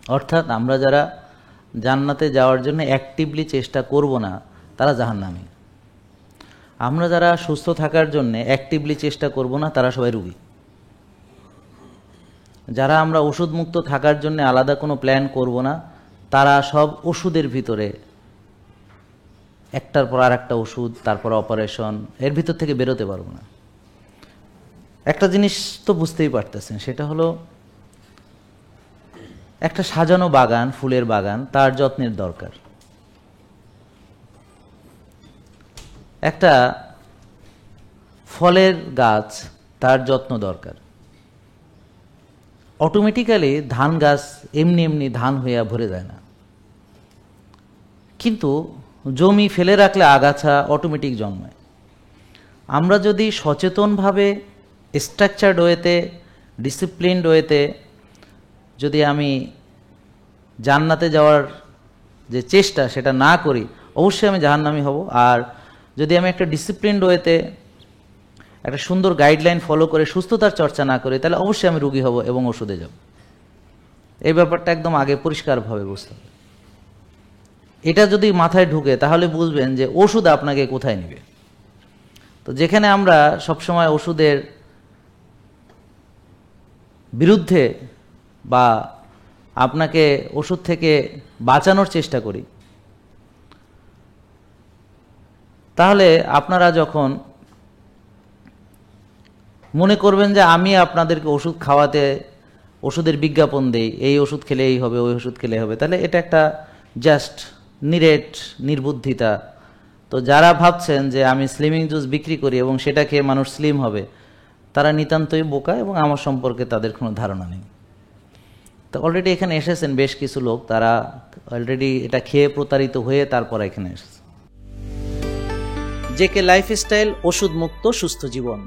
অর্থাৎ আমরা যারা জান্নাতে যাওয়ার জন্য অ্যাক্টিভলি চেষ্টা করব না তারা জাহান্নামী। আমরা যারা সুস্থ থাকার জন্য অ্যাক্টিভলি চেষ্টা করব না তারা সবাই রোগী। যারা আমরা ওষুধ মুক্ত থাকার জন্য আলাদা কোনো প্ল্যান করব না তারা সব ওষুধের ভিতরে একটার পর আর একটা ওষুধ, তারপর অপারেশন, এর ভিতর থেকে বেরোতে পারবো না। একটা জিনিস তো বুঝতেই পারতেছেন, সেটা হলো একটা সাজানো বাগান, ফুলের বাগান, তার যত্নের দরকার। একটা ফলের গাছ, তার যত্ন দরকার। অটোমেটিক্যালি ধান গাছ এমনি এমনি ধান হইয়া ভরে যায় না, কিন্তু জমি ফেলে রাখলে আগাছা অটোমেটিক জন্মায়। আমরা যদি সচেতনভাবে স্ট্রাকচার্ড ওয়েতে, ডিসিপ্লিনড ওয়েতে যদি আমি জান্নাতে যাওয়ার যে চেষ্টা সেটা না করি, অবশ্যই আমি জাহান্নামী হব। আর যদি আমি একটা ডিসিপ্লিনড ওয়েতে একটা সুন্দর গাইডলাইন ফলো করে সুস্থতার চর্চা না করি, তাহলে অবশ্যই আমি রোগী হব এবং ওষুধে যাব। এই ব্যাপারটা একদম আগে পরিষ্কারভাবে বুঝতে হবে। এটা যদি মাথায় ঢুকে তাহলে বুঝবেন যে ওষুধ আপনাকে কোথায় নেবে। তো যেখানে আমরা সবসময় ওষুধের বিরুদ্ধে বা আপনাকে ওষুধ থেকে বাঁচানোর চেষ্টা করি, তাহলে আপনারা যখন মনে করবেন যে আমি আপনাদেরকে ওষুধ খাওয়াতে ওষুধের বিজ্ঞাপন দেই, এই ওষুধ খেলে এই হবে, ওই ওষুধ খেলে হবে, তাহলে এটা একটা জাস্ট নির্বুদ্ধিতা। তো যারা ভাবছেন যে আমি স্লিমিং জুস বিক্রি করি এবং সেটা খেয়ে মানুষ স্লিম হবে, তারা নিতান্তই বোকা এবং আমার সম্পর্কে তাদের কোনো ধারণা নেই। তো অলরেডি এখানে এসেছেন বেশ কিছু লোক, তারা অলরেডি এটা খেয়ে প্রতারিত হয়ে তারপর এখানে এসেছে। জেকে লাইফস্টাইল, ওষুধ মুক্ত সুস্থ জীবন।